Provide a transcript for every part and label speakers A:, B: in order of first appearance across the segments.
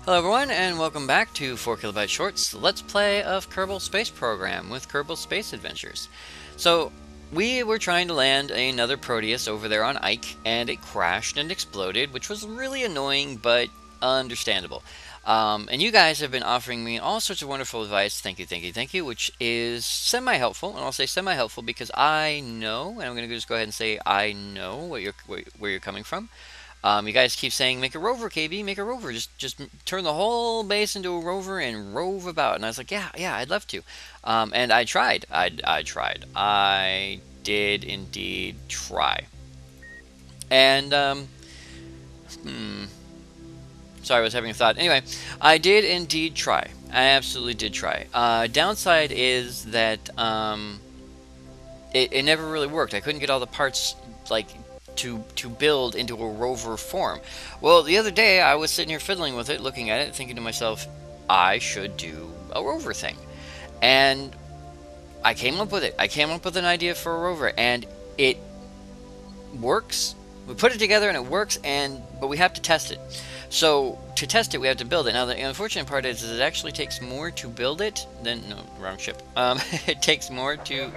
A: Hello everyone, and welcome back to 4KB Shorts, the Let's Play of Kerbal Space Program with Kerbal Space Adventures. So, we were trying to land another Proteus over there on Ike, and it crashed and exploded, which was really annoying, but understandable. And you guys have been offering me all sorts of wonderful advice, thank you, thank you, thank you, which is semi-helpful, and I'll say semi-helpful because I know, and I'm going to just go ahead and say I know where you're coming from. You guys keep saying, make a rover, KB, make a rover. Just turn the whole base into a rover and rove about. And I was like, yeah, I'd love to. And I tried. I tried. I did indeed try. And, sorry, I was having a thought. Anyway, I did indeed try. I absolutely did try. Downside is that, it never really worked. I couldn't get all the parts, like, to build into a rover form. Well, the other day I was sitting here fiddling with it, looking at it, thinking to myself, I should do a rover thing. And I came up with it. I came up with an idea for a rover, and it works. We put it together and it works, but we have to test it. So to test it, we have to build it. Now, the unfortunate part is it actually takes more to build it than... No, wrong ship. It takes more to...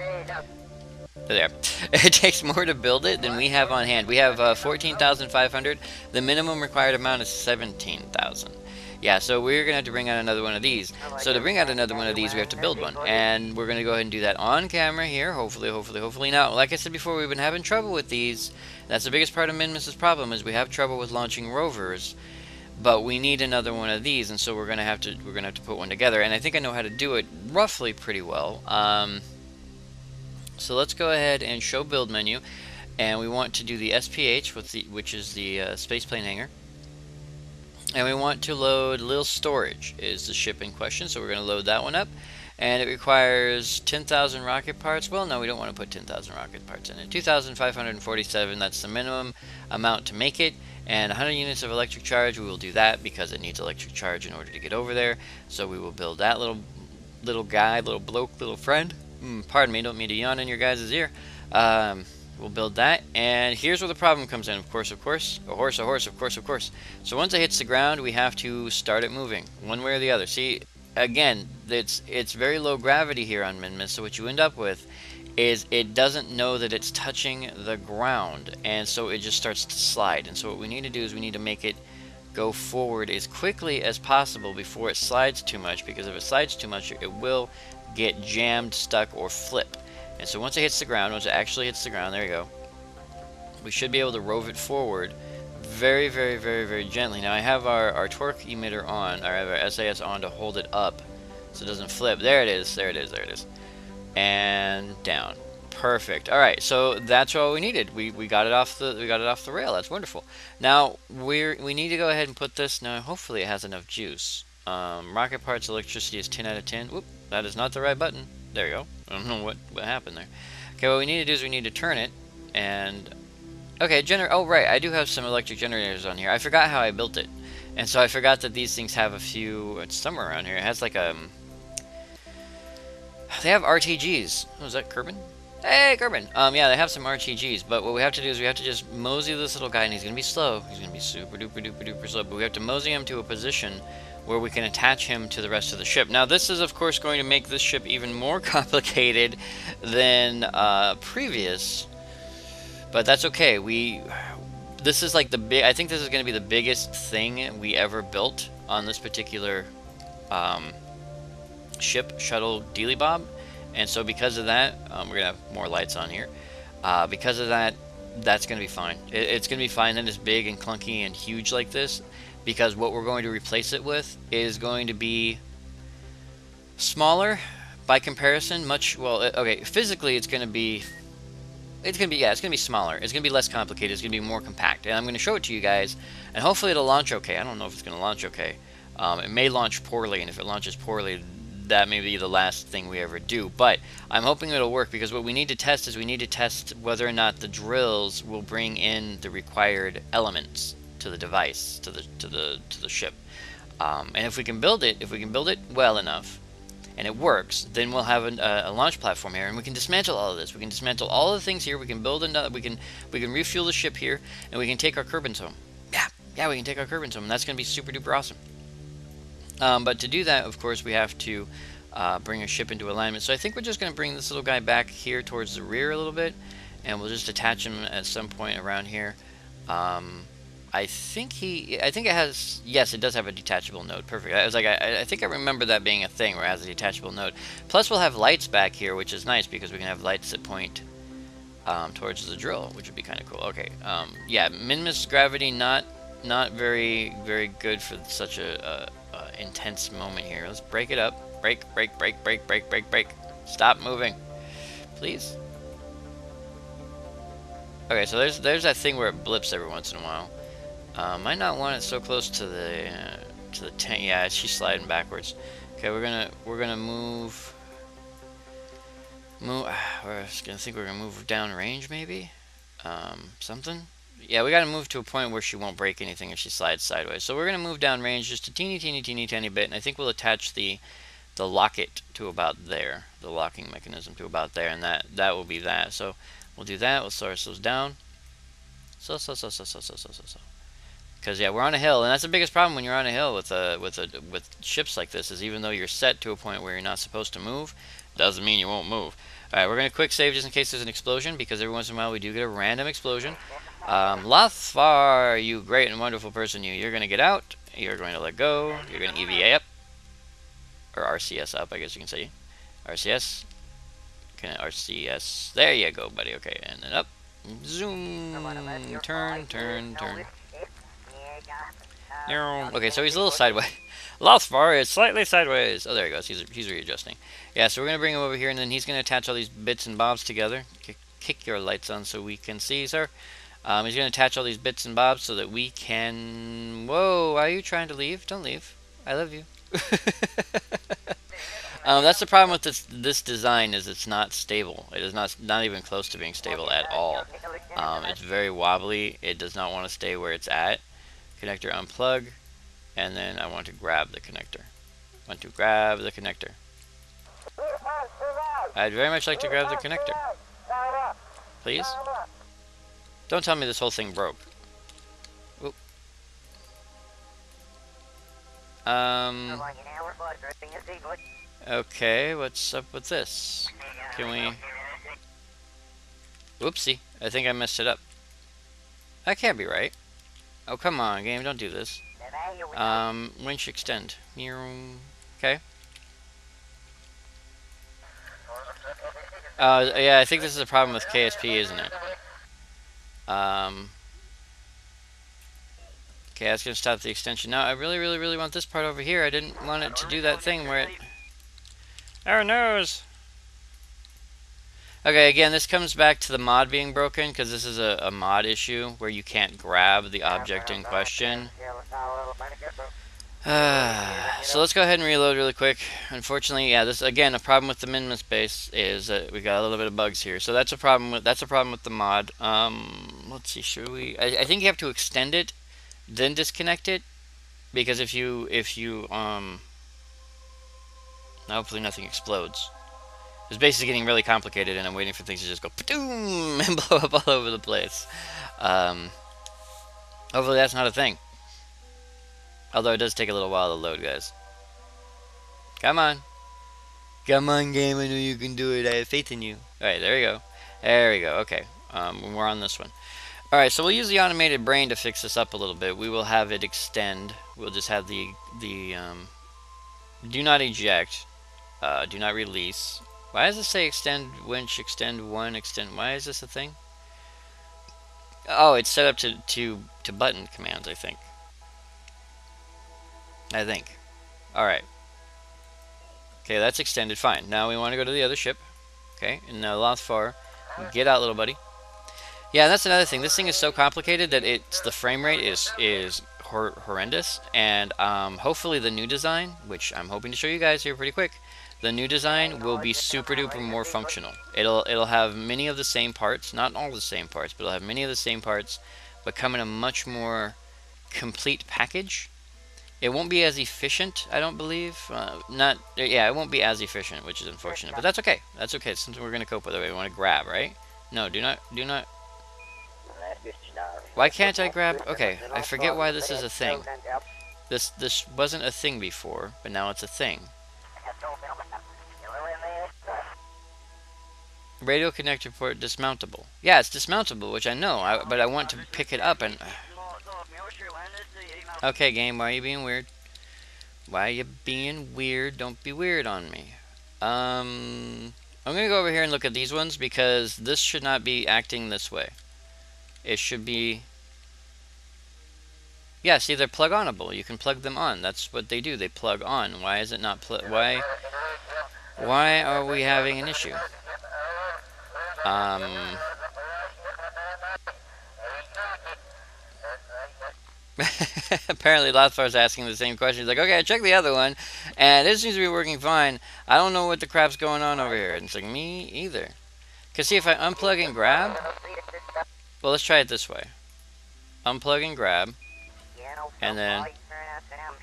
A: There. It takes more to build it than we have on hand. We have 14,500. The minimum required amount is 17,000. Yeah, so we're going to have to bring out another one of these. So to bring out another one of these, we have to build one. And we're going to go ahead and do that on camera here. Hopefully. Now, like I said before, we've been having trouble with these. That's the biggest part of Minmus's problem, is we have trouble with launching rovers. But we need another one of these, and so we're going to have to put one together. And I think I know how to do it roughly pretty well. So let's go ahead and show build menu, and we want to do the SPH, which is the spaceplane hangar, and we want to load Lil Storage is the ship in question, so we're going to load that one up, and it requires 10,000 rocket parts. Well, no, we don't want to put 10,000 rocket parts in it. 2,547, that's the minimum amount to make it, and 100 units of electric charge. We will do that because it needs electric charge in order to get over there, so we will build that little guy, little bloke, little friend. Pardon me, don't mean to yawn in your guys' ear. We'll build that, and here's where the problem comes in. Of course, a horse, of course. So once it hits the ground, we have to start it moving, one way or the other. See, again, it's very low gravity here on Minmus, so what you end up with is it doesn't know that it's touching the ground, and so it just starts to slide. And so what we need to do is we need to make it go forward as quickly as possible before it slides too much, because if it slides too much, it will get jammed, stuck, or flip. And so once it hits the ground, once it actually hits the ground, there you go, we should be able to rove it forward very, very gently. Now I have our torque emitter on, I have our SAS on to hold it up so it doesn't flip. There it is, and down. Perfect. All right, so that's all we needed. We got it off the rail. That's wonderful. Now we need to go ahead and put this. Now hopefully it has enough juice. Rocket parts, electricity is 10 out of 10. Whoop, that is not the right button. There you go. I don't know what happened there. Okay, what we need to do is we need to turn it, and okay, oh right, I do have some electric generators on here. I forgot how I built it, and so I forgot that these things have a few. It's somewhere around here. It has like they have RTGs. Oh, is that Kerbin? Hey, Kerbin! Yeah, they have some RTGs, but what we have to do is we have to just mosey this little guy, and he's gonna be slow. He's gonna be super duper slow, but we have to mosey him to a position where we can attach him to the rest of the ship. Now, this is, of course, going to make this ship even more complicated than previous, but that's okay. This is like I think this is gonna be the biggest thing we ever built on this particular ship, shuttle, dealy bob. And so because of that, we're going to have more lights on here. Because of that, that's going to be fine. It's going to be fine that it's big and clunky and huge like this, because what we're going to replace it with is going to be smaller by comparison. Okay, physically it's going to be smaller. It's going to be less complicated. It's going to be more compact. And I'm going to show it to you guys, and hopefully it'll launch okay. I don't know if it's going to launch okay. It may launch poorly, and if it launches poorly, that may be the last thing we ever do, but I'm hoping it'll work, because what we need to test is we need to test whether or not the drills will bring in the required elements to the device, to the ship. And if we can build it well enough, and it works, then we'll have a launch platform here, and we can dismantle all of this. We can dismantle all of the things here. We can build another. We can refuel the ship here, and we can take our Kerbals home. Yeah, we can take our Kerbals home, and that's gonna be super duper awesome. But to do that, of course, we have to bring a ship into alignment. So I think we're just going to bring this little guy back here towards the rear a little bit, and we'll just attach him at some point around here. I think it has, yes, it does have a detachable node. Perfect. I was like, I think I remember that being a thing where it has a detachable node. Plus, we'll have lights back here, which is nice because we can have lights that point towards the drill, which would be kind of cool. Okay, yeah, minimus gravity, not very good for such a intense moment here. Let's break it up. Break. Stop moving, please. Okay, so there's that thing where it blips every once in a while. Might not want it so close to the tank. Yeah, she's sliding backwards. Okay, we're gonna move. We're gonna think we're gonna move down range, maybe. Something. Yeah, we gotta move to a point where she won't break anything if she slides sideways. So we're gonna move down range just a teeny bit, and I think we'll attach the locket to about there, the locking mechanism to about there, and that will be that. So we'll do that. We'll slow ourselves down. So. Because yeah, we're on a hill, and that's the biggest problem when you're on a hill with ships like this. Is even though you're set to a point where you're not supposed to move, doesn't mean you won't move. All right, we're gonna quick save just in case there's an explosion, because every once in a while we do get a random explosion. Lothfar, you great and wonderful person, you're gonna get out. You're going to let go. You're gonna EVA up, or RCS up, I guess you can say. RCS. RCS. There you go, buddy. Okay, and then up. Zoom. Turn. Okay, so he's a little sideways. Lothfar is slightly sideways. Oh, there he goes. He's readjusting. Yeah, so we're going to bring him over here, and then he's going to attach all these bits and bobs together. Kick your lights on so we can see, sir. He's going to attach all these bits and bobs so that we can... Whoa, are you trying to leave? Don't leave. I love you. That's the problem with this design, is it's not stable. It is not even close to being stable at all. It's very wobbly. It does not want to stay where it's at. Connector unplug, and then I want to grab the connector. I'd very much like to grab the connector. Please? Don't tell me this whole thing broke. Oop. Okay, what's up with this? Can we... Whoopsie, I think I messed it up. That can't be right. Oh, come on, game, don't do this. Winch extend. Okay. Yeah, I think this is a problem with KSP, isn't it? Okay, that's gonna stop the extension. Now, I really want this part over here. I didn't want it to do that thing where it... Oh, nose! Okay, again, this comes back to the mod being broken, because this is a mod issue where you can't grab the object in question. So let's go ahead and reload really quick. Unfortunately, yeah, this again, a problem with the minimus base is that we got a little bit of bugs here. So that's a problem with the mod. Let's see, should we? I think you have to extend it, then disconnect it, because if you hopefully nothing explodes. It's basically getting really complicated, and I'm waiting for things to just go boom and blow up all over the place. Hopefully that's not a thing. Although it does take a little while to load, guys. Come on. Come on, game. I know you can do it. I have faith in you. Alright, there we go. There we go. Okay. We're on this one. Alright, so we'll use the automated brain to fix this up a little bit. We will have it extend. We'll just have the do not eject. Do not release. Why does it say extend winch, extend one, extend? Why is this a thing? Oh, it's set up to button commands, I think. Alright. Okay, that's extended. Fine. Now we want to go to the other ship. Okay, and now Lothfar, get out, little buddy. Yeah, that's another thing. This thing is so complicated that the frame rate is horrendous. And hopefully the new design, which I'm hoping to show you guys here pretty quick, the new design will be super duper more functional. It'll have many of the same parts, not all the same parts, but it'll have many of the same parts, but come in a much more complete package. It won't be as efficient, I don't believe. It won't be as efficient, which is unfortunate, but that's okay. That's okay. It's something we're gonna cope with. We want to grab, right? No, do not. Why can't I grab? Okay, I forget why this is a thing. This wasn't a thing before, but now it's a thing. Radio connector port dismountable. Yeah, it's dismountable, which I know, but I want to pick it up and... Okay, game, why are you being weird? Why are you being weird? Don't be weird on me. I'm gonna go over here and look at these ones because this should not be acting this way. It should be... Yeah, see, they're plug-onable. You can plug them on. That's what they do. They plug on. Why is it not why are we having an issue? Apparently Lothfar's asking the same question. He's like, okay, I checked the other one, and it seems to be working fine. I don't know what the crap's going on over here. And it's like, me either. Because see, if I unplug and grab... Well, let's try it this way. Unplug and grab. And then...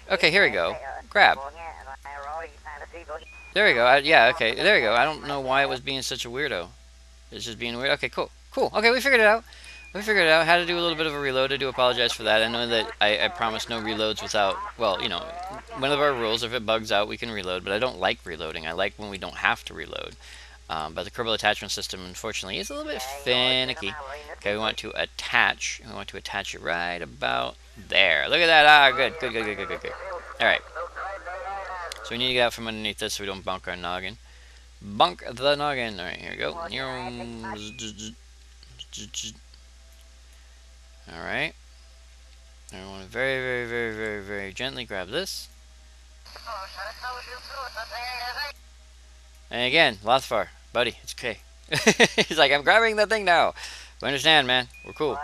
A: Okay, here we go. Grab. There we go. Yeah, okay. There we go. I don't know why it was being such a weirdo. It's just being weird. Okay, cool. Cool. Okay, we figured it out. We figured it out. How to do a little bit of a reload. I do apologize for that. I know that I promised no reloads without... Well, you know, one of our rules, if it bugs out, we can reload. But I don't like reloading. I like when we don't have to reload. But the Kerbal attachment system, unfortunately, is a little bit finicky. Okay, we want to attach. We want to attach it right about there. Look at that. Ah, good. Good, good, good, good, good, good. Alright. So we need to get out from underneath this so we don't bunk our noggin. Bunk the noggin. Alright, here we go. Alright. I want to very, very, very, very, very gently grab this. And again, Lothfar, buddy, it's okay. He's like, I'm grabbing the thing now. We understand, man. We're cool.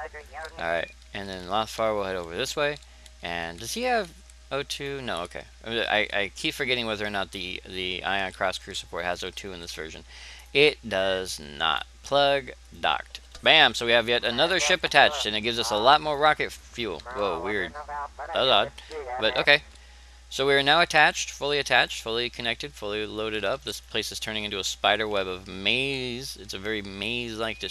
A: Alright, and then Lothfar will head over this way. And does he have O2? No, okay. I keep forgetting whether or not the Ion Cross Crew support has O2 in this version. It does not. Plug docked. Bam! So we have yet another ship attached, and it gives us a lot more rocket fuel. Whoa, weird. That was odd. But, okay. So we are now attached, fully connected, fully loaded up. This place is turning into a spider web of maze. It's a very maze-like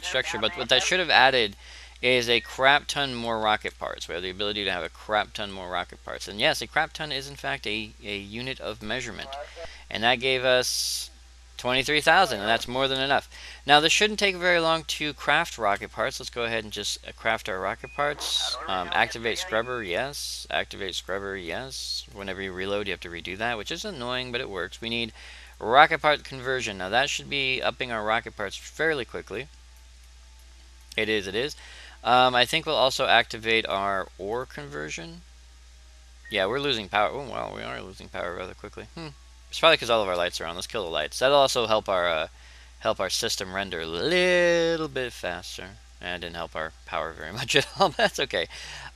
A: structure, but what that should have added is a crap ton more rocket parts. We have the ability to have a crap ton more rocket parts. And yes, a crap ton is in fact a unit of measurement. And that gave us 23,000, and that's more than enough. Now, this shouldn't take very long to craft rocket parts. Let's go ahead and just craft our rocket parts. Activate scrubber, yes. Activate scrubber, yes. Whenever you reload, you have to redo that, which is annoying, but it works. We need rocket part conversion. Now, that should be upping our rocket parts fairly quickly. It is, it is. I think we'll also activate our ore conversion. Yeah, we're losing power. Oh, well, we are losing power rather quickly. It's probably because all of our lights are on. Let's kill the lights. That'll also help our system render a little bit faster. And it didn't help our power very much at all. That's okay.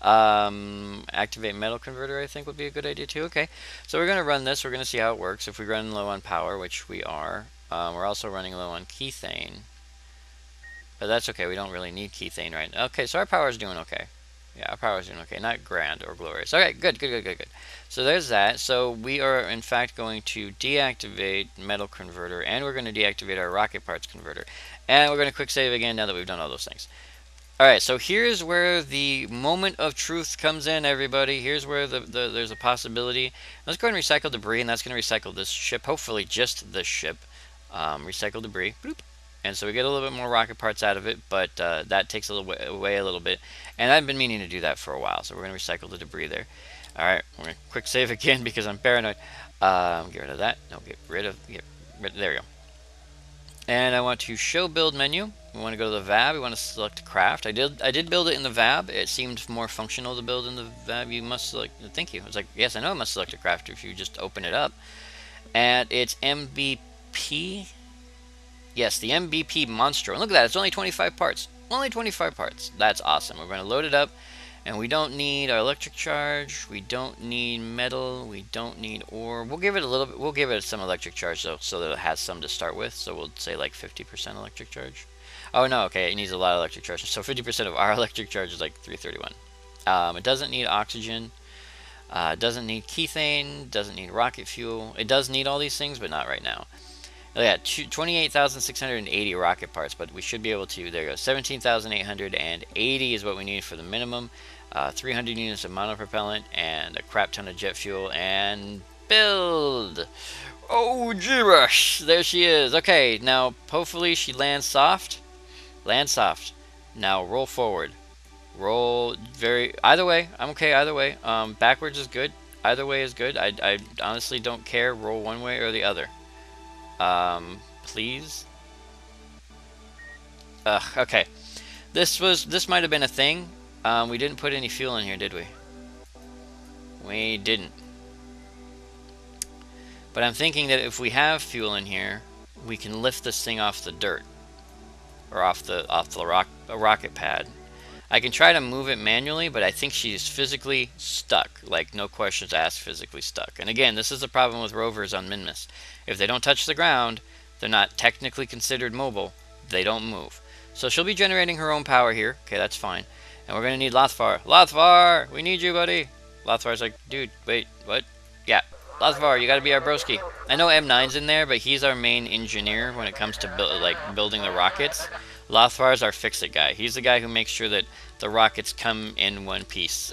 A: Activate metal converter, I think, would be a good idea too. Okay, so we're going to run this. We're going to see how it works. If we run low on power, which we are, we're also running low on kethane. But that's okay. We don't really need kethane right now. Okay, so our power is doing okay. Yeah, our power is doing okay. Not grand or glorious. Okay, good, good, good, good, good. So there's that. So we are, in fact, going to deactivate metal converter, and we're going to deactivate our rocket parts converter. And we're going to quick save again now that we've done all those things. Alright, so here's where the moment of truth comes in, everybody. Here's where there's a possibility. Let's go ahead and recycle debris, and that's going to recycle this ship. Hopefully just this ship. Recycle debris. Bloop. And so we get a little bit more rocket parts out of it, but that takes away a little bit. And I've been meaning to do that for a while, so we're going to recycle the debris there. Alright, we're going to quick save again because I'm paranoid. Get rid of that. No, get rid of... there we go. And I want to show build menu. We want to go to the VAB. We want to select craft. I did build it in the VAB. It seemed more functional to build in the VAB. You must select... Thank you. I was like, yes, I know I must select a craft if you just open it up. And it's MVP... Yes, the MVP Monstro. And look at that, it's only 25 parts. Only 25 parts. That's awesome. We're going to load it up, and we don't need our electric charge. We don't need metal. We don't need ore. We'll give it a little bit. We'll give it some electric charge, though, so that it has some to start with. So we'll say like 50% electric charge. Oh, no, okay, it needs a lot of electric charge. So 50% of our electric charge is like 331. It doesn't need oxygen. It doesn't need kethane. Doesn't need rocket fuel. It does need all these things, but not right now. Oh yeah, 28,680 rocket parts, but we should be able to. There you go. 17,880 is what we need for the minimum. 300 units of monopropellant and a crap ton of jet fuel and build. Oh, gibberish! There she is. Okay, now hopefully she lands soft. Land soft. Now roll forward. Roll either way. I'm okay either way. Backwards is good. Either way is good. I honestly don't care. Roll one way or the other. Please. Okay. This might have been a thing. We didn't put any fuel in here, did we? We didn't. But I'm thinking that if we have fuel in here, we can lift this thing off the dirt. Or off the rocket pad. I can try to move it manually, but I think she's physically stuck. Like, no questions asked, physically stuck. And again, this is the problem with rovers on Minmus. If they don't touch the ground, they're not technically considered mobile. They don't move. So she'll be generating her own power here. Okay, that's fine. And we're going to need Lothvar. Lothvar! We need you, buddy! Lothvar's like, dude, wait, what? Yeah, Lothvar, you gotta be our broski. I know M9's in there, but he's our main engineer when it comes to building the rockets. Lothvar's our fix-it guy. He's the guy who makes sure that the rockets come in one piece.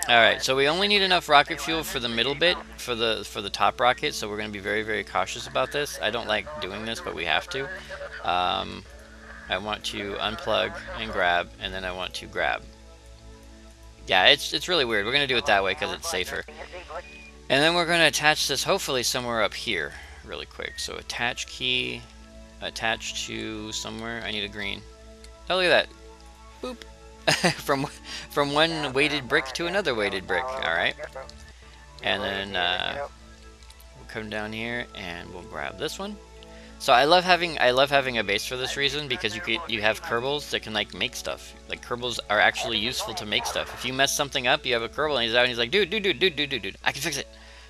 A: Alright, so we only need enough rocket fuel for the middle bit, for the top rocket, so we're going to be very, very cautious about this. I don't like doing this, but we have to. I want to unplug and grab, and then I want to grab. Yeah, it's really weird. We're going to do it that way because it's safer. And then we're going to attach this hopefully somewhere up here really quick. So attach key, attach to somewhere. I need a green. Oh, look at that. Boop. from one weighted brick to another weighted brick. Alright. And then we'll come down here and we'll grab this one. So I love having a base for this reason, because you have Kerbals that can like make stuff. Like Kerbals are actually useful to make stuff. If you mess something up, you have a Kerbal and he's out and he's like, dude, I can fix it.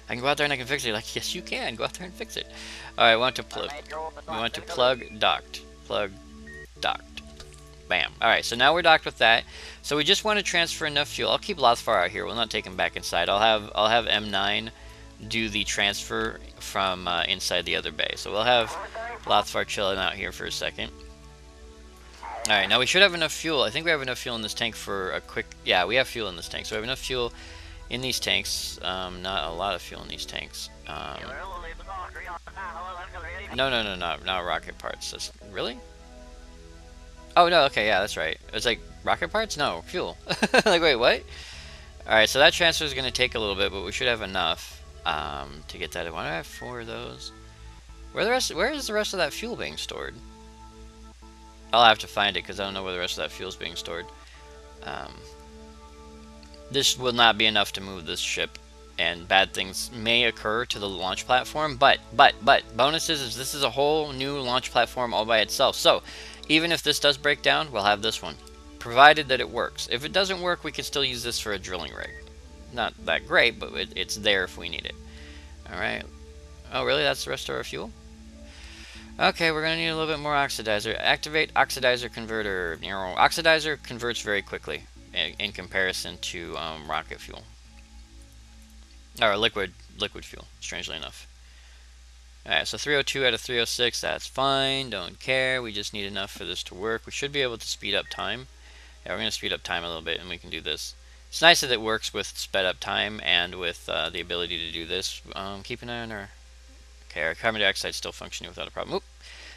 A: I can go out there and I can fix it. You're like, yes, you can. Go out there and fix it. All right, we want to plug docked. Plug docked. Bam. All right, so now we're docked with that. So we just want to transfer enough fuel. I'll keep Lothvar out here. We'll not take him back inside. I'll have M9 do the transfer from inside the other bay. So we'll have Lothvar chilling out here for a second. Alright, now we should have enough fuel. I think we have enough fuel in this tank for a quick... Yeah, we have fuel in this tank. So we have enough fuel in these tanks. Not a lot of fuel in these tanks. No, not rocket parts. That's, really? Oh, no, okay, yeah, that's right. It's like, rocket parts? No, fuel. Like, wait, what? Alright, so that transfer is going to take a little bit, but we should have enough to get that. Why do I have 4 of those? Where is the rest of that fuel being stored? I'll have to find it because I don't know where the rest of that fuel is being stored. This will not be enough to move this ship, and bad things may occur to the launch platform. But bonuses is this is a whole new launch platform all by itself. So even if this does break down, we'll have this one, provided that it works. If it doesn't work, we can still use this for a drilling rig. Not that great, but it's there if we need it. All right. Oh, really? That's the rest of our fuel? Okay, we're going to need a little bit more oxidizer. Activate oxidizer converter. Oxidizer converts very quickly in comparison to rocket fuel. Or liquid fuel, strangely enough. Alright, so 302 out of 306, that's fine. Don't care. We just need enough for this to work. We should be able to speed up time. Yeah, we're going to speed up time a little bit, and we can do this. It's nice that it works with sped up time and with the ability to do this. Keep an eye on our... Okay, our carbon dioxide is still functioning without a problem. Oop.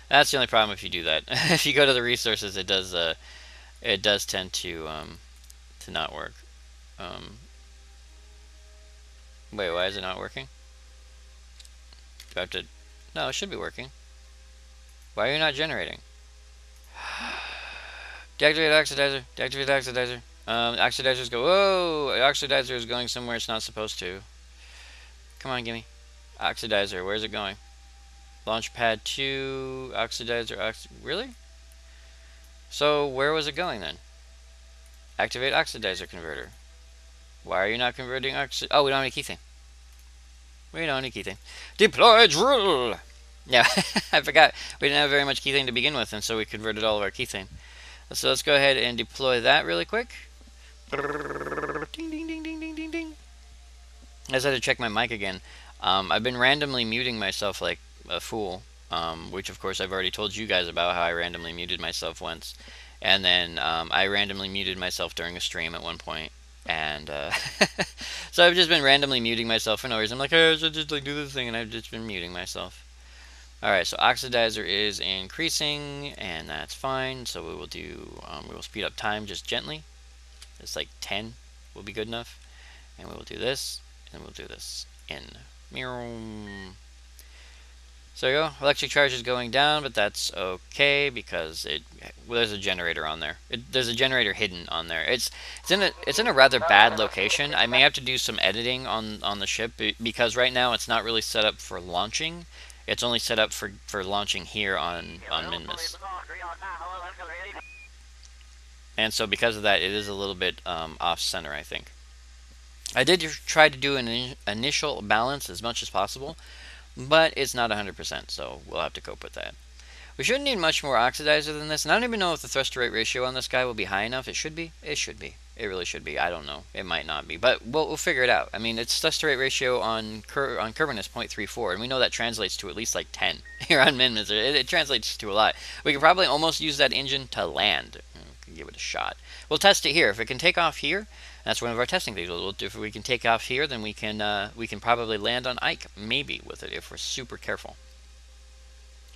A: That's the only problem if you do that. If you go to the resources, it does tend to not work. Wait, why is it not working? Do I have to... No, it should be working. Why are you not generating? Deactivate oxidizer. Deactivate oxidizer. Oxidizers go... Whoa! Oxidizer is going somewhere it's not supposed to. Come on, gimme. Oxidizer, where's it going? Launch pad 2, oxidizer, really? So where was it going then? Activate oxidizer converter. Why are you not converting oxid? Oh, we don't have any key thing. We don't have any key thing. Deploy drill! Yeah, I forgot. We didn't have very much key thing to begin with, and so we converted all of our key thing. So let's go ahead and deploy that really quick. Ding, ding, ding, ding, ding, ding, ding. I just had to check my mic again. I've been randomly muting myself like a fool, which of course I've already told you guys about how I randomly muted myself once. And then I randomly muted myself during a stream at one point. And so I've just been randomly muting myself for no reason. I'm like, hey, I should just like do this thing, and I've just been muting myself. Alright, so oxidizer is increasing, and that's fine. So we will do, we will speed up time just gently. It's like 10 will be good enough. And we will do this, and we'll do this in. So there you go. Electric charge is going down, but that's okay because there's a generator on there. There's a generator hidden on there. It's in a rather bad location. I may have to do some editing on the ship because right now it's not really set up for launching. It's only set up for launching here on Minmus. And so because of that, it is a little bit off center, I think. I did try to do an initial balance as much as possible, but it's not 100%, so we'll have to cope with that. We shouldn't need much more oxidizer than this, and I don't even know if the thrust to rate ratio on this guy will be high enough. It should be. It should be. It really should be. I don't know. It might not be, but we'll figure it out. I mean, its thrust to rate ratio on Kerbal is 0.34, and we know that translates to at least like 10 here on Minmus. It translates to a lot. We could probably almost use that engine to land. Give it a shot. We'll test it here. If it can take off here, that's one of our testing things. If we can take off here, then we can probably land on Ike, maybe, with it if we're super careful.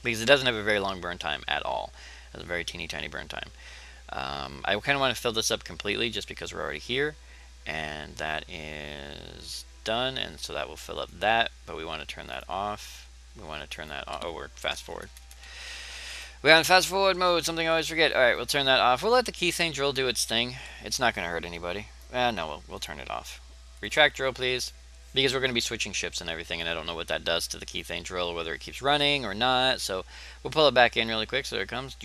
A: Because it doesn't have a very long burn time at all. It has a very teeny tiny burn time. I kind of want to fill this up completely just because we're already here. And that is done, and so that will fill up that, but we want to turn that off. We want to turn that on. Oh, we're fast forward. We're on fast forward mode, something I always forget. Alright, we'll turn that off. We'll let the keything drill do its thing. It's not going to hurt anybody. No, we'll turn it off. Retract drill, please. Because we're going to be switching ships and everything, and I don't know what that does to the keything drill, whether it keeps running or not. So we'll pull it back in really quick. So there it comes.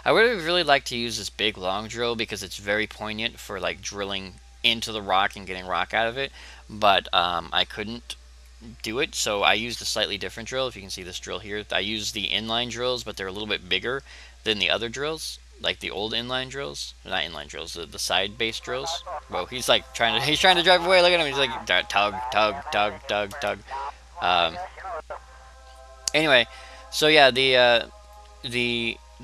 A: I would really like to use this big long drill because it's very poignant for like drilling into the rock and getting rock out of it. But I couldn't do it, so I used a slightly different drill. If you can see this drill here, I used the inline drills, but they're a little bit bigger than the other drills, like the old inline drills. Not inline drills, the side base drills. Whoa, he's like he's trying to drive away. Look at him. He's like tug. Anyway, so yeah, the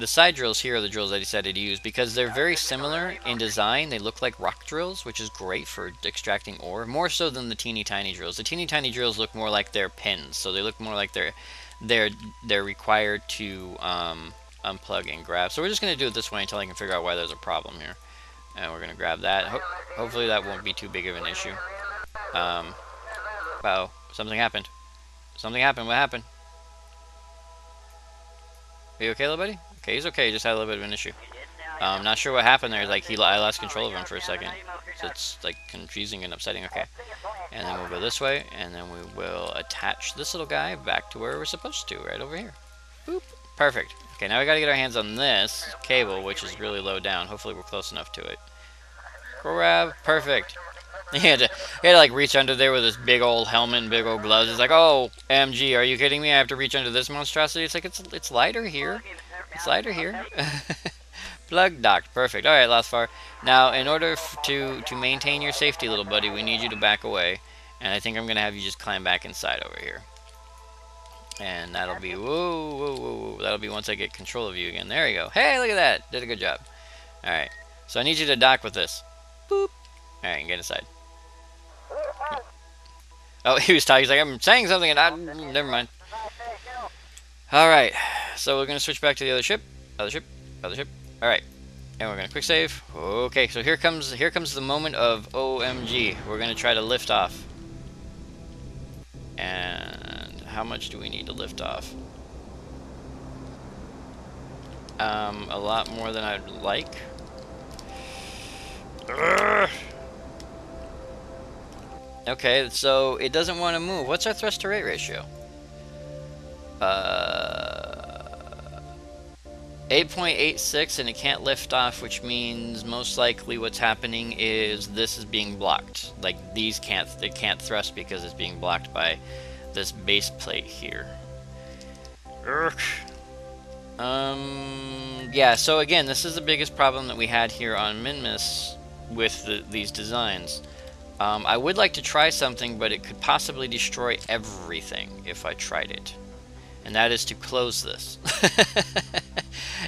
A: side drills here are the drills I decided to use because they're very similar in design. They look like rock drills, which is great for extracting ore, more so than the teeny tiny drills. The teeny tiny drills look more like they're pins, so they look more like they're required to unplug and grab. So we're just going to do it this way until I can figure out why there's a problem here. And we're going to grab that. Hopefully that won't be too big of an issue. Uh-oh, something happened. Something happened. What happened? Are you okay, little buddy? Okay, he's okay. He just had a little bit of an issue. I'm not sure what happened there. Like I lost control of him for a second. So it's like confusing and upsetting. Okay. And then we'll go this way, and then we will attach this little guy back to where we're supposed to, right over here. Boop. Perfect. Okay, now we gotta get our hands on this cable, which is really low down. Hopefully we're close enough to it. Grab. Perfect. He had to like reach under there with his big old helmet and big old gloves. He's like, oh, MG, are you kidding me? I have to reach under this monstrosity? It's like, it's lighter here. It's lighter here. Plug docked. Perfect. All right, Lothfar. Now, in order to maintain your safety, little buddy, we need you to back away. And I think I'm going to have you just climb back inside over here. And that'll be, whoa. That'll be once I get control of you again. There you go. Hey, look at that. Did a good job. All right. So I need you to dock with this. Boop. All right, get inside. Oh, he was talking. He's like, I'm saying something, and never mind. All right. So we're going to switch back to the other ship. Other ship. All right. And we're going to quick save. Okay, so here comes the moment of OMG. We're going to try to lift off. And how much do we need to lift off? A lot more than I'd like. Urgh. Okay, so it doesn't want to move. What's our thrust to rate ratio? 8.86, and it can't lift off, which means most likely what's happening is this is being blocked. Like these it can't thrust because it's being blocked by this base plate here. Urgh. Yeah, so again, this is the biggest problem that we had here on Minmus with these designs. I would like to try something, but it could possibly destroy everything if I tried it. And that is to close this.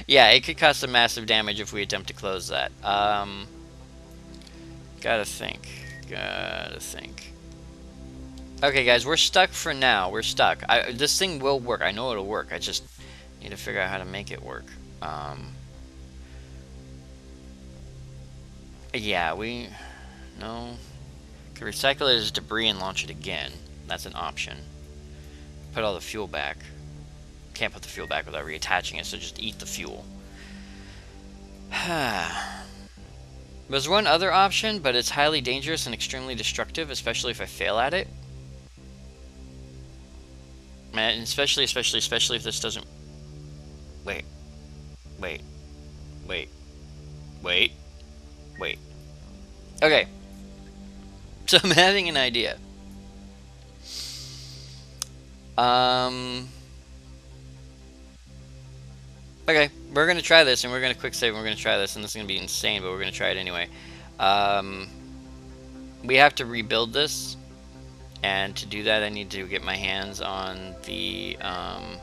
A: Yeah, it could cause some massive damage if we attempt to close that. Gotta think. Gotta think. Okay, guys, we're stuck for now. We're stuck. This thing will work. I know it'll work. I just need to figure out how to make it work. Yeah, no. Could recycle it as debris and launch it again. That's an option. Put all the fuel back. Can't put the fuel back without reattaching it, so just eat the fuel. There's one other option, but it's highly dangerous and extremely destructive, especially if I fail at it. And especially if this doesn't... Wait. Okay. So I'm having an idea. Okay, we're gonna try this, and we're gonna quick save, and we're gonna try this, and this is gonna be insane, but we're gonna try it anyway. We have to rebuild this, and to do that I need to get my hands on the, can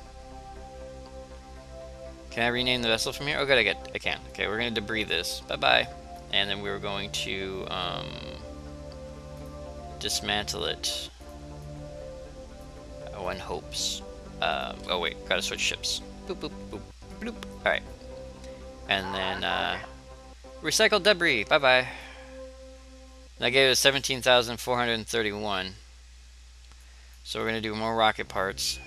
A: I rename the vessel from here? Oh good, I can. Okay, we're gonna debris this. Bye-bye. And then we're going to, dismantle it. One hopes. Oh wait, gotta switch ships. Boop, boop, boop, boop. Alright. And then, recycled debris. Bye-bye. That gave us 17,431. So we're gonna do more rocket parts.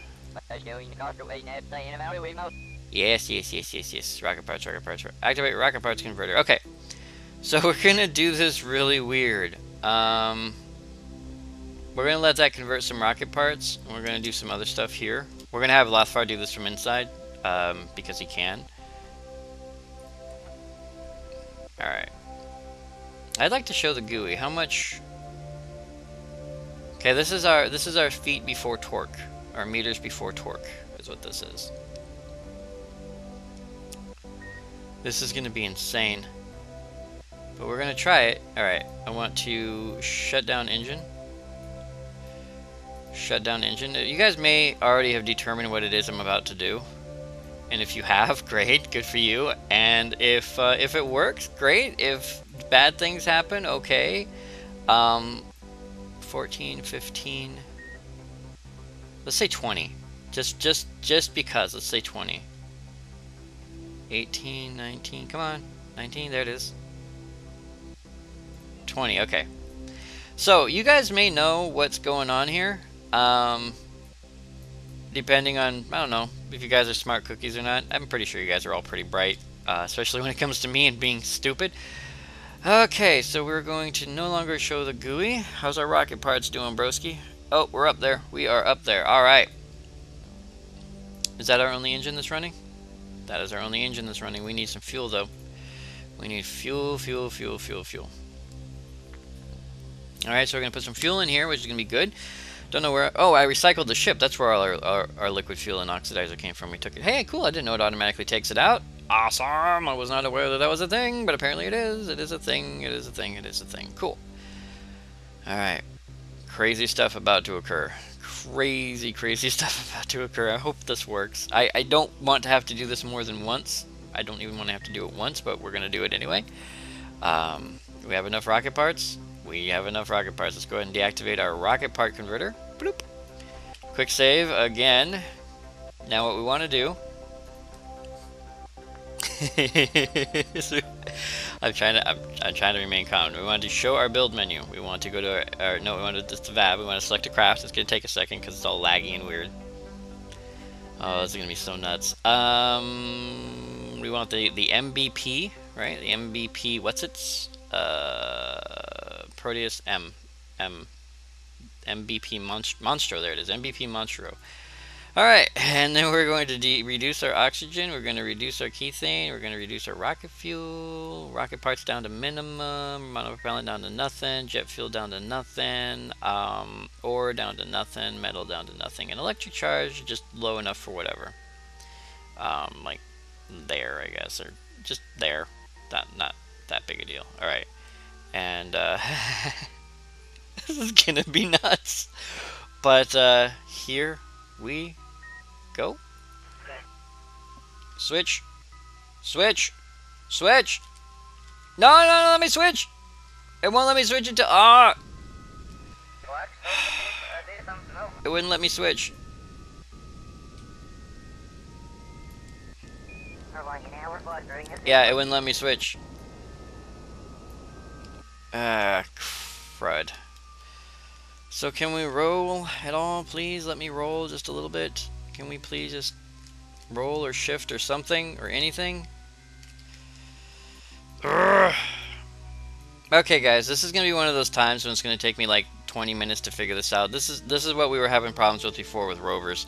A: Yes. Rocket parts. Activate rocket parts converter. Okay. So we're gonna do this really weird. We're gonna let that convert some rocket parts, and we're gonna do some other stuff here. We're gonna have Lothfar do this from inside, because he can. Alright. I'd like to show the GUI. How much... Okay, this is our feet before torque. Our meters before torque is what this is. This is gonna be insane. But we're gonna try it. Alright, I want to shut down engine. Shut down engine. You guys may already have determined what it is I'm about to do. And if you have, great, good for you. And if it works, great. If bad things happen, okay. 14, 15. Let's say 20. Just because. Let's say 20. 18, 19. Come on. 19, there it is. 20, okay. So, you guys may know what's going on here. Depending on, I don't know, if you guys are smart cookies or not. I'm pretty sure you guys are all pretty bright. Especially when it comes to me and being stupid. Okay, so we're going to no longer show the GUI. How's our rocket parts doing, broski? Oh, we're up there. We are up there. Alright. Is that our only engine that's running? That is our only engine that's running. We need some fuel, though. We need fuel. Alright, so we're going to put some fuel in here, which is going to be good. Don't know where... Oh, I recycled the ship. That's where all our liquid fuel and oxidizer came from. We took it. Hey, cool. I didn't know it automatically takes it out. Awesome. I was not aware that was a thing, but apparently it is. It is a thing. Cool. Alright. Crazy stuff about to occur. Crazy stuff about to occur. I hope this works. I don't want to have to do this more than once. I don't even want to have to do it once, but we're going to do it anyway. We have enough rocket parts. Let's go ahead and deactivate our rocket part converter. Bloop. Quick save again. Now what we want to do... I'm trying to remain calm. We want to show our build menu. We want to go to we want to just VAB. We want to select a craft. It's going to take a second because it's all laggy and weird. Oh, this is going to be so nuts. We want the MBP, right? The MBP, what's its? Proteus MBP Monstro, there it is, MBP Monstro. Alright, and then we're going to reduce our oxygen, we're going to reduce our kethane, we're going to reduce our rocket fuel, rocket parts down to minimum, monopropellant down to nothing, jet fuel down to nothing, ore down to nothing, metal down to nothing, and electric charge just low enough for whatever. Like there, I guess, or just there. Not that big a deal. Alright. And This is gonna be nuts. But here we go. Switch. Switch. Switch. No, no, no, let me switch. It won't let me switch it to It wouldn't let me switch. Yeah, it wouldn't let me switch. Crud. So can we roll at all, please? Let me roll just a little bit. Can we please just roll or shift or something or anything? Urgh. Okay, guys, this is gonna be one of those times when it's gonna take me like 20 minutes to figure this out. This is what we were having problems with before with rovers.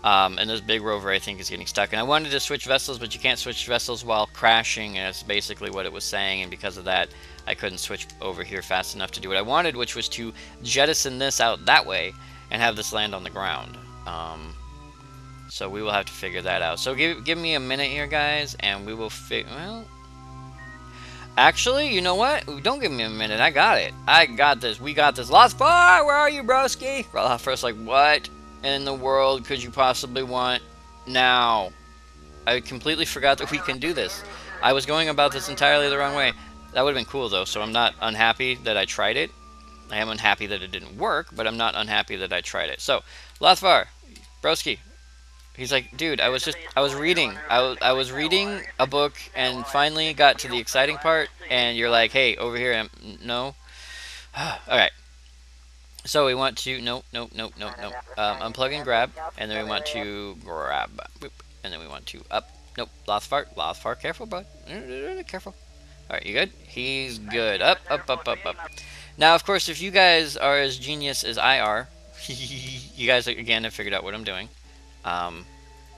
A: And this big rover, I think, is getting stuck. And I wanted to switch vessels, but you can't switch vessels while crashing, and that's basically what it was saying. And because of that, I couldn't switch over here fast enough to do what I wanted, which was to jettison this out that way and have this land on the ground. So we will have to figure that out. So give me a minute here, guys, and we will figure... Well... Actually, you know what? Don't give me a minute. I got it. I got this. We got this. Lost Fire, where are you, broski? First, like, what in the world could you possibly want now? I completely forgot that we can do this. I was going about this entirely the wrong way. That would have been cool, though, so I'm not unhappy that I tried it. I am unhappy that it didn't work, but I'm not unhappy that I tried it. So, Lothvar, broski. He's like, dude, I was reading. I was reading a book and finally got to the exciting part, and you're like, hey, over here, no. Alright. So we want to, no. Unplug and grab, and then we want to grab, boop, and then we want to up. Nope, Lothvar, careful, bud. Careful. Alright, you good? He's good. Up. Now, of course, if you guys are as genius as I are, you guys, again, have figured out what I'm doing.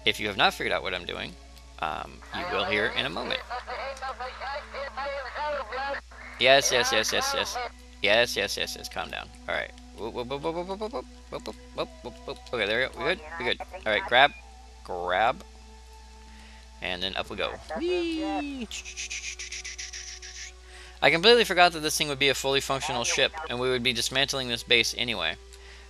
A: If you have not figured out what I'm doing, you will hear in a moment. Yes. Calm down. All right. Okay, there we go. We good. All right, grab, and then up we go. Whee! I completely forgot that this thing would be a fully functional ship, and we would be dismantling this base anyway.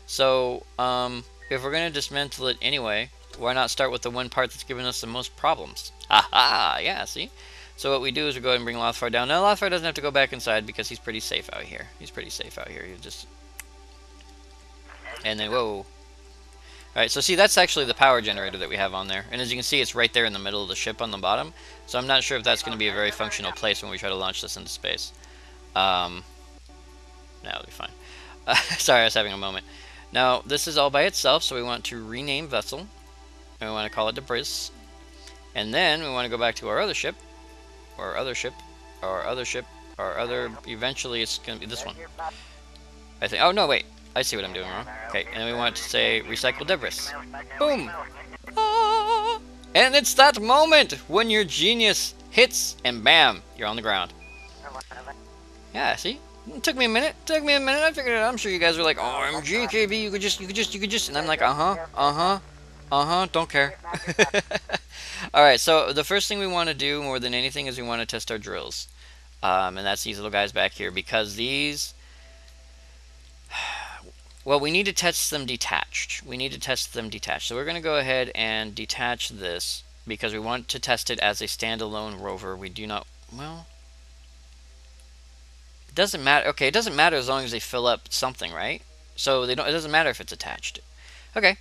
A: So, if we're gonna dismantle it anyway, why not start with the one part that's giving us the most problems? Aha! Yeah, see? So what we do is we go ahead and bring Lothvar down. Now, Lothvar doesn't have to go back inside because he's pretty safe out here. He'll just... And then, whoa. Alright, so see, that's actually the power generator that we have on there. And as you can see, it's right there in the middle of the ship on the bottom. So I'm not sure if that's going to be a very functional place when we try to launch this into space. That'll be fine. Sorry, I was having a moment. Now, this is all by itself, so we want to rename vessel. And we want to call it Debris. And then we want to go back to our other ship. Eventually it's going to be this one. I think. Oh, no, wait. I see what I'm doing wrong. Okay, and we want to say recycle debris. Boom! Ah! And it's that moment when your genius hits and bam, you're on the ground. Yeah, see? It took me a minute. I figured it out. I'm sure you guys were like, OMG, KB, you could just. And I'm like, don't care. Alright, so the first thing we want to do more than anything is we want to test our drills. And that's these little guys back here, because these... Well, we need to test them detached. So we're going to go ahead and detach this, because we want to test it as a standalone rover. We do not... Well... It doesn't matter. Okay, it doesn't matter as long as they fill up something, right? So it doesn't matter if it's attached. Okay.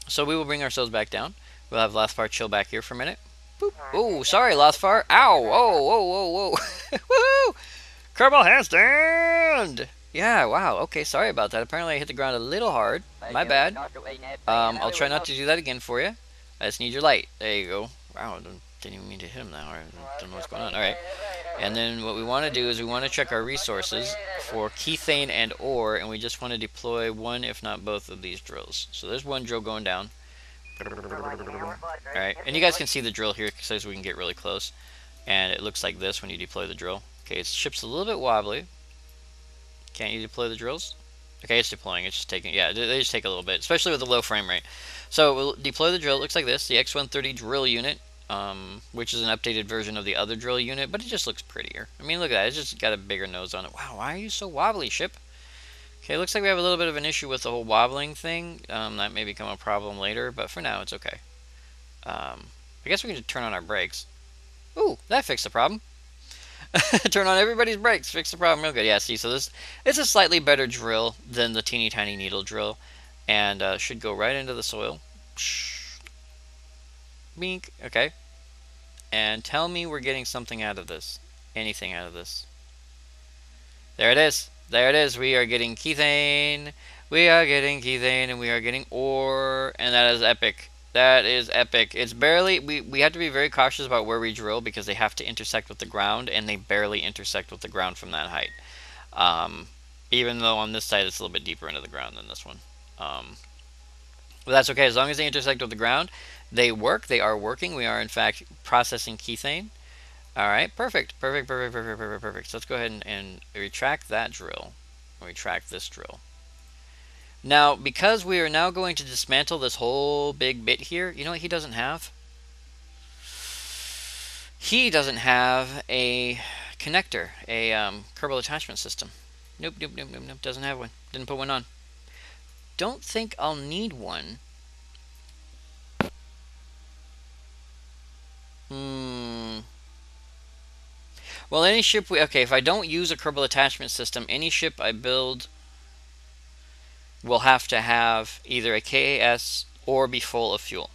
A: So we will bring ourselves back down. We'll have Lothvar chill back here for a minute. Boop. Oh, sorry, Lothvar. Ow! Whoa! Woohoo! Kerbal handstand! Yeah, wow. Okay, sorry about that. Apparently I hit the ground a little hard. My bad. I'll try not to do that again for you. I just need your light. There you go. Wow, didn't even mean to hit him now. I don't know what's going on. Alright. And then what we want to do is we want to check our resources for kethane and ore, and we just want to deploy one, if not both, of these drills. So there's one drill going down. Alright, and you guys can see the drill here so we can get really close. And it looks like this when you deploy the drill. Okay, its ship's a little bit wobbly. Can't you deploy the drills? Okay, it's deploying. It's just taking... Yeah, they just take a little bit, especially with the low frame rate. So we'll deploy the drill. It looks like this, the X130 drill unit. Which is an updated version of the other drill unit, but it just looks prettier. I mean, look at that. It's just got a bigger nose on it. Wow, why are you so wobbly, ship? Okay, looks like we have a little bit of an issue with the whole wobbling thing. That may become a problem later, but for now it's okay. I guess we can just turn on our brakes. Ooh, that fixed the problem. Turn on everybody's brakes, fix the problem real good. Yeah, see, so this it's a slightly better drill than the teeny tiny needle drill, and should go right into the soil. Bink. Okay. And tell me we're getting something out of this. Anything out of this. There it is. There it is. We are getting kethane. We are getting kethane, and we are getting ore, and that is epic. That is epic. It's barely, we have to be very cautious about where we drill because they have to intersect with the ground, and they barely intersect with the ground from that height. Even though on this side it's a little bit deeper into the ground than this one. But that's okay. As long as they intersect with the ground, they work. They are working. We are, in fact, processing kethane. All right, perfect, perfect, perfect, perfect, perfect, perfect. So let's go ahead and retract that drill. Retract this drill. Now, because we are now going to dismantle this whole big bit here, you know what he doesn't have? He doesn't have a connector, a Kerbal attachment system. Nope, nope, nope, nope, nope. Doesn't have one. Didn't put one on. Don't think I'll need one. Well, any ship okay, if I don't use a Kerbal attachment system, any ship I build will have to have either a KAS or be full of fuel.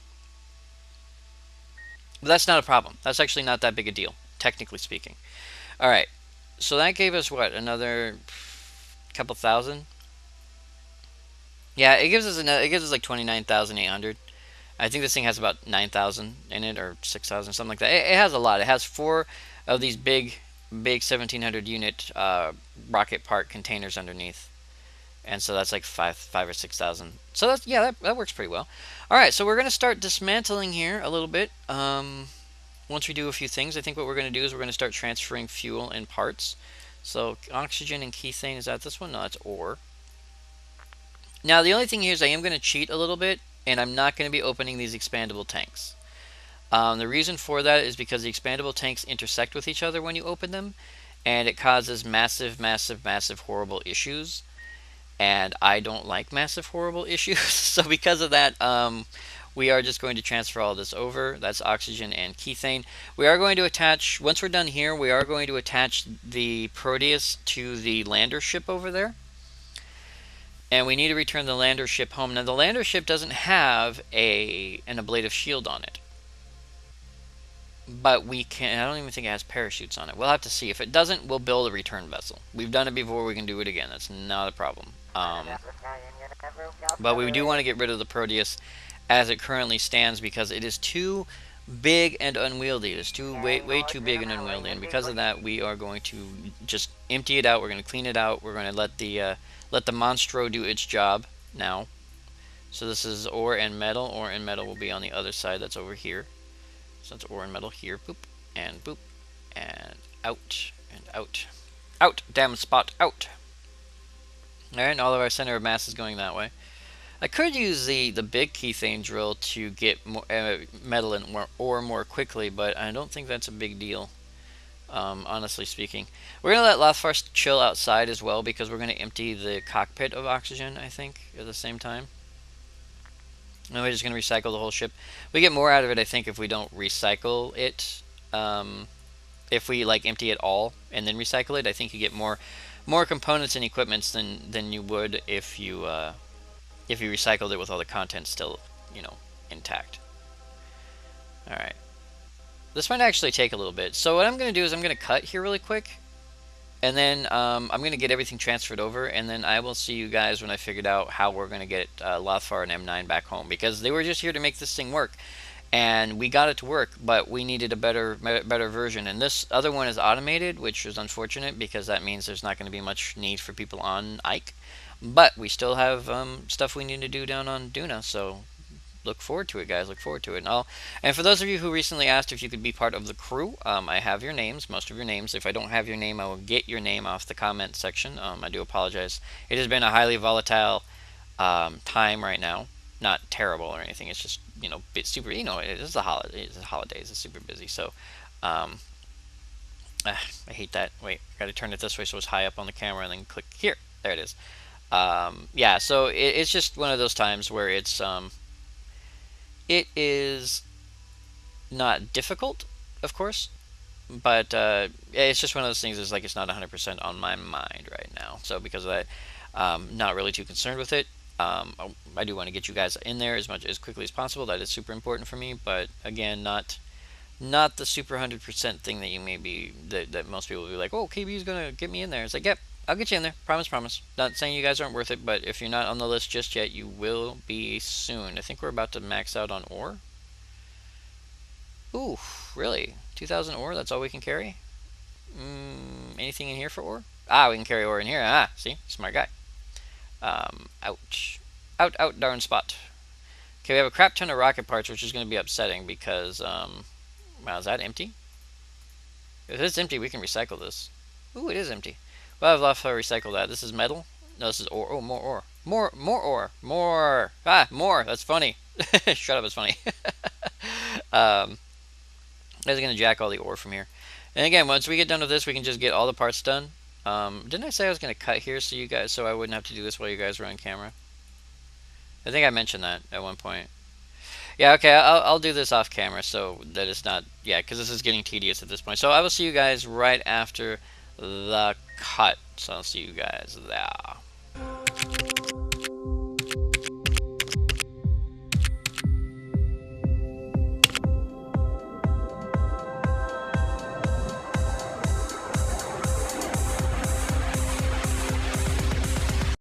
A: But that's not a problem. That's actually not that big a deal, technically speaking. All right, so that gave us what, another couple thousand? Yeah, it gives us like 29,800. I think this thing has about 9,000 in it, or 6,000, something like that. It has a lot. It has 4 of these big 1,700 unit rocket part containers underneath, and so that's like 5 or 6,000. So that's, yeah, that works pretty well. All right, so we're gonna start dismantling here a little bit. Once we do a few things, I think what we're gonna do is we're gonna start transferring fuel and parts. So oxygen and kethane, is that this one? No, that's ore. Now the only thing here is I am gonna cheat a little bit, and I'm not going to be opening these expandable tanks. The reason for that is because the expandable tanks intersect with each other when you open them, and it causes massive, massive, massive horrible issues. And I don't like massive horrible issues, so because of that, we are just going to transfer all this over. That's oxygen and kethane. We are going to attach, once we're done here, we are going to attach the Proteus to the lander ship over there. And we need to return the lander ship home. Now the lander ship doesn't have an ablative shield on it. But we can, I don't even think it has parachutes on it. We'll have to see. If it doesn't, we'll build a return vessel. We've done it before, we can do it again. That's not a problem. But we do want to get rid of the Proteus as it currently stands because it is too big and unwieldy. It's way too big and unwieldy. And because of that, we are going to just empty it out. We're going to clean it out. We're going to let the Monstro do its job now. So this is ore and metal. Ore and metal will be on the other side. That's over here. So that's ore and metal here. Boop. And boop. And out. And out. Out. Damn spot. Out. Alright, and all of our center of mass is going that way. I could use the big kethane drill to get more, metal and ore more quickly, but I don't think that's a big deal. Honestly speaking. We're going to let Lothfar chill outside as well because we're going to empty the cockpit of oxygen, I think, at the same time. And we're just going to recycle the whole ship. We get more out of it, I think, if we don't recycle it. If we like empty it all and then recycle it, I think you get more components and equipments than you would if you recycled it with all the content still, you know, intact. All right. This might actually take a little bit. So what I'm going to do is I'm going to cut here really quick. And then I'm going to get everything transferred over. And then I will see you guys when I figured out how we're going to get Lothfar and M9 back home. Because they were just here to make this thing work. And we got it to work, but we needed a better version. And this other one is automated, which is unfortunate because that means there's not going to be much need for people on Ike. But we still have stuff we need to do down on Duna, so look forward to it, guys. Look forward to it. And for those of you who recently asked if you could be part of the crew, I have your names, most of your names. If I don't have your name, I will get your name off the comment section. I do apologize. It has been a highly volatile time right now. Not terrible or anything. It's just, you know, super. You know, it is the holidays. It's super busy. So, I hate that. Wait, I got to turn it this way so it's high up on the camera and then click here. There it is. Yeah, so it's just one of those times where it is not difficult, of course, but it's just one of those things. Is like it's not 100% on my mind right now. So because of that, not really too concerned with it. I do want to get you guys in there as quickly as possible. That is super important for me. But again, not the super 100% thing that you may be that most people will be like, oh, KB is gonna get me in there. It's like, yep, I'll get you in there. Promise, promise. Not saying you guys aren't worth it, but if you're not on the list just yet, you will be soon. I think we're about to max out on ore. Ooh, really? 2,000 ore? That's all we can carry? Anything in here for ore? Ah, we can carry ore in here. Ah, see? Smart guy. Ouch. Out, darn spot. Okay, we have a crap ton of rocket parts, which is going to be upsetting because, wow, is that empty? If it's empty, we can recycle this. Ooh, it is empty. Well, I've left to recycle that. This is metal? No, this is ore. Oh, more ore. More ore. More. Ah, more. That's funny. Shut up, it's funny. um, I was going to jack all the ore from here. And again, once we get done with this, we can just get all the parts done. Didn't I say I was going to cut here so I wouldn't have to do this while you guys were on camera? I think I mentioned that at one point. Yeah, okay, I'll do this off camera so that it's not, yeah, because this is getting tedious at this point. So I will see you guys right after the cut. So I'll see you guys there.